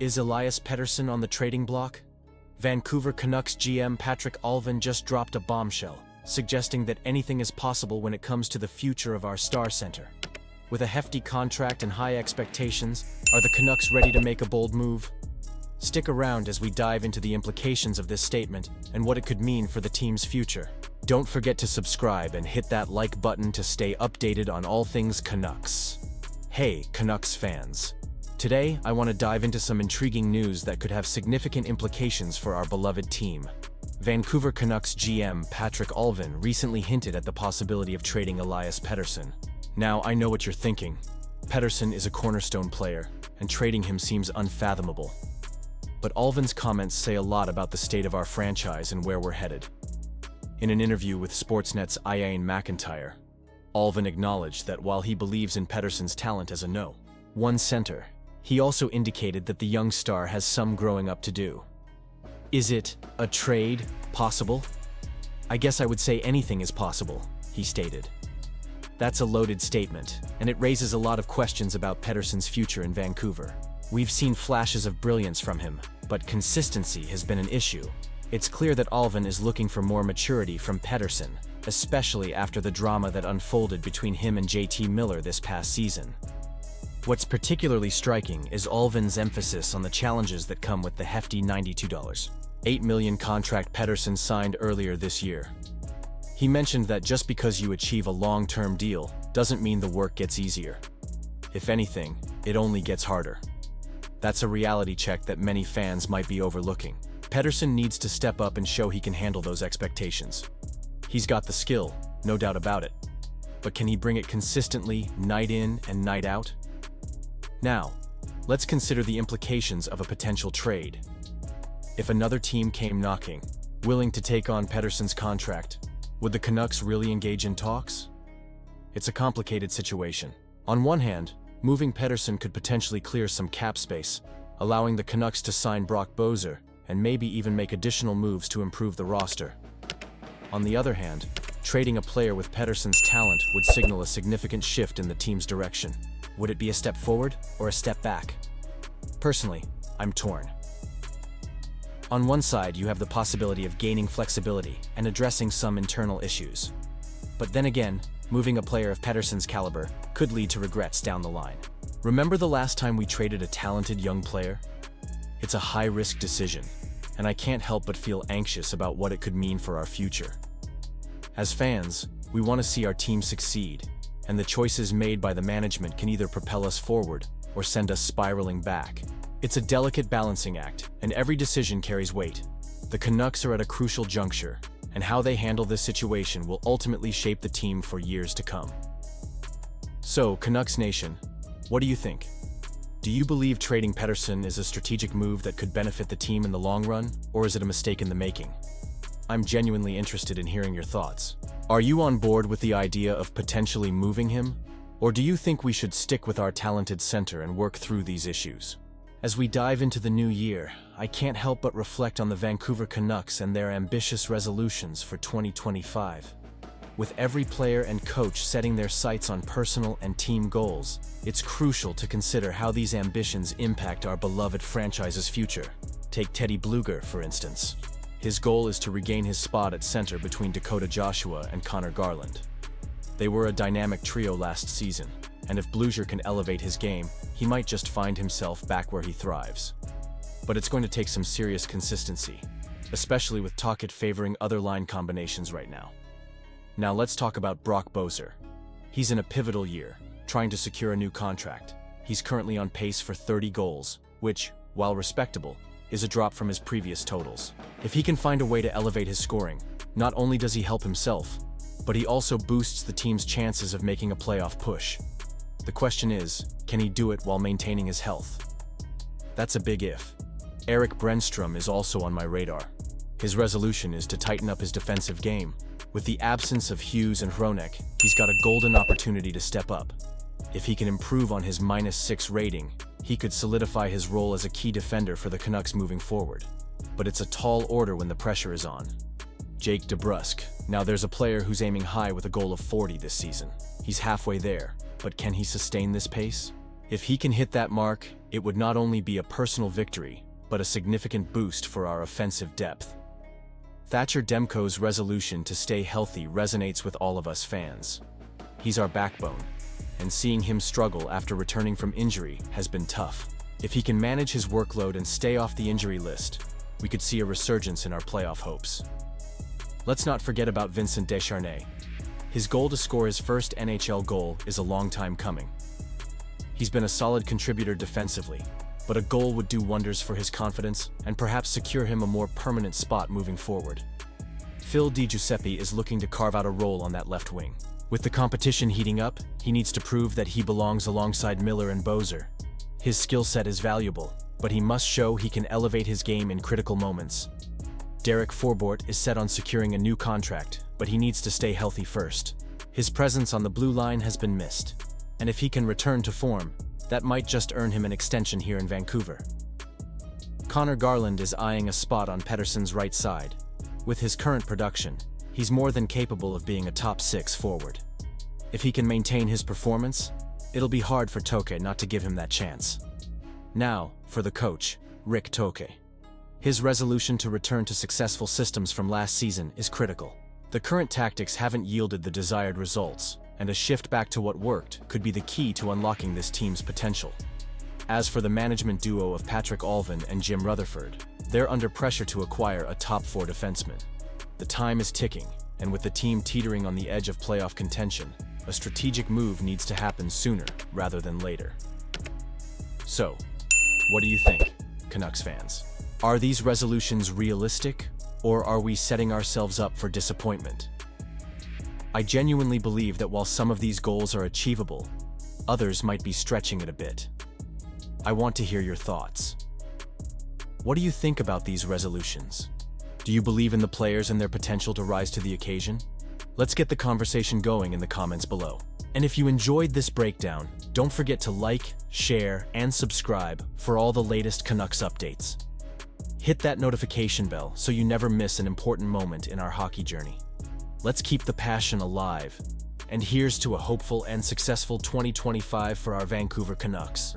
Is Elias Peterson on the trading block? Vancouver Canucks GM Patrik Allvin just dropped a bombshell, suggesting that anything is possible when it comes to the future of our star center. With a hefty contract and high expectations, are the Canucks ready to make a bold move? Stick around as we dive into the implications of this statement and what it could mean for the team's future. Don't forget to subscribe and hit that like button to stay updated on all things Canucks. Hey, Canucks fans. Today, I want to dive into some intriguing news that could have significant implications for our beloved team. Vancouver Canucks GM Patrik Allvin recently hinted at the possibility of trading Elias Peterson. Now, I know what you're thinking. Pettersson is a cornerstone player, and trading him seems unfathomable. But Allvin's comments say a lot about the state of our franchise and where we're headed. In an interview with Sportsnet's Ian McIntyre, Allvin acknowledged that while he believes in Pettersson's talent as a no-one center, he also indicated that the young star has some growing up to do. Is it a trade possible? I guess I would say anything is possible, he stated. That's a loaded statement, and it raises a lot of questions about Pettersson's future in Vancouver. We've seen flashes of brilliance from him, but consistency has been an issue. It's clear that Allvin is looking for more maturity from Pettersson, especially after the drama that unfolded between him and JT Miller this past season. What's particularly striking is Allvin's emphasis on the challenges that come with the hefty $92.8 million contract Pettersson signed earlier this year. He mentioned that just because you achieve a long-term deal doesn't mean the work gets easier. If anything, it only gets harder. That's a reality check that many fans might be overlooking. Pettersson needs to step up and show he can handle those expectations. He's got the skill, no doubt about it. But can he bring it consistently, night in and night out? Now, let's consider the implications of a potential trade. If another team came knocking, willing to take on Pettersson's contract, would the Canucks really engage in talks? It's a complicated situation. On one hand, moving Pettersson could potentially clear some cap space, allowing the Canucks to sign Brock Boeser and maybe even make additional moves to improve the roster. On the other hand, trading a player with Pettersson's talent would signal a significant shift in the team's direction. Would it be a step forward or a step back? Personally, I'm torn. On one side, you have the possibility of gaining flexibility and addressing some internal issues. But then again, moving a player of Pettersson's caliber could lead to regrets down the line. Remember the last time we traded a talented young player? It's a high-risk decision, and I can't help but feel anxious about what it could mean for our future. As fans, we want to see our team succeed, and the choices made by the management can either propel us forward or send us spiraling back. It's a delicate balancing act, and every decision carries weight. The Canucks are at a crucial juncture, and how they handle this situation will ultimately shape the team for years to come. So, Canucks Nation, what do you think? Do you believe trading Pettersson is a strategic move that could benefit the team in the long run, or is it a mistake in the making? I'm genuinely interested in hearing your thoughts. Are you on board with the idea of potentially moving him? Or do you think we should stick with our talented center and work through these issues? As we dive into the new year, I can't help but reflect on the Vancouver Canucks and their ambitious resolutions for 2025. With every player and coach setting their sights on personal and team goals, it's crucial to consider how these ambitions impact our beloved franchise's future. Take Teddy Blueger, for instance. His goal is to regain his spot at center between Dakota Joshua and Connor Garland. They were a dynamic trio last season, and if Blueger can elevate his game, he might just find himself back where he thrives. But it's going to take some serious consistency, especially with Tocchet favoring other line combinations right now. Now let's talk about Brock Boeser. He's in a pivotal year, trying to secure a new contract. He's currently on pace for 30 goals, which, while respectable, is a drop from his previous totals. If he can find a way to elevate his scoring, not only does he help himself, but he also boosts the team's chances of making a playoff push. The question is, can he do it while maintaining his health? That's a big if. Erik Brännström is also on my radar. His resolution is to tighten up his defensive game. With the absence of Hughes and Hronek, he's got a golden opportunity to step up. If he can improve on his -6 rating, he could solidify his role as a key defender for the Canucks moving forward. But it's a tall order when the pressure is on. Jake DeBrusk. Now there's a player who's aiming high with a goal of 40 this season. He's halfway there, but can he sustain this pace? If he can hit that mark, It would not only be a personal victory, but a significant boost for our offensive depth. Thatcher Demko's resolution to stay healthy resonates with all of us fans. He's our backbone, and seeing him struggle after returning from injury has been tough. If he can manage his workload and stay off the injury list, we could see a resurgence in our playoff hopes. Let's not forget about Vincent Descharnais. His goal to score his first NHL goal is a long time coming. He's been a solid contributor defensively, but a goal would do wonders for his confidence and perhaps secure him a more permanent spot moving forward. Phil Di Giuseppe is looking to carve out a role on that left wing. With the competition heating up, he needs to prove that he belongs alongside Miller and Bozer. His skill set is valuable, but he must show he can elevate his game in critical moments. Derek Forbort is set on securing a new contract, but he needs to stay healthy first. His presence on the blue line has been missed, and if he can return to form, that might just earn him an extension here in Vancouver. Connor Garland is eyeing a spot on Pettersson's right side. With his current production, he's more than capable of being a top 6 forward. If he can maintain his performance, it'll be hard for Toke not to give him that chance. Now, for the coach, Rick Toke. His resolution to return to successful systems from last season is critical. The current tactics haven't yielded the desired results, and a shift back to what worked could be the key to unlocking this team's potential. As for the management duo of Patrik Allvin and Jim Rutherford, they're under pressure to acquire a top 4 defenseman. The time is ticking, and with the team teetering on the edge of playoff contention, a strategic move needs to happen sooner rather than later. So, what do you think, Canucks fans? Are these resolutions realistic, or are we setting ourselves up for disappointment? I genuinely believe that while some of these goals are achievable, others might be stretching it a bit. I want to hear your thoughts. What do you think about these resolutions? Do you believe in the players and their potential to rise to the occasion? Let's get the conversation going in the comments below. And if you enjoyed this breakdown, don't forget to like, share, and subscribe for all the latest Canucks updates. Hit that notification bell so you never miss an important moment in our hockey journey. Let's keep the passion alive. And here's to a hopeful and successful 2025 for our Vancouver Canucks.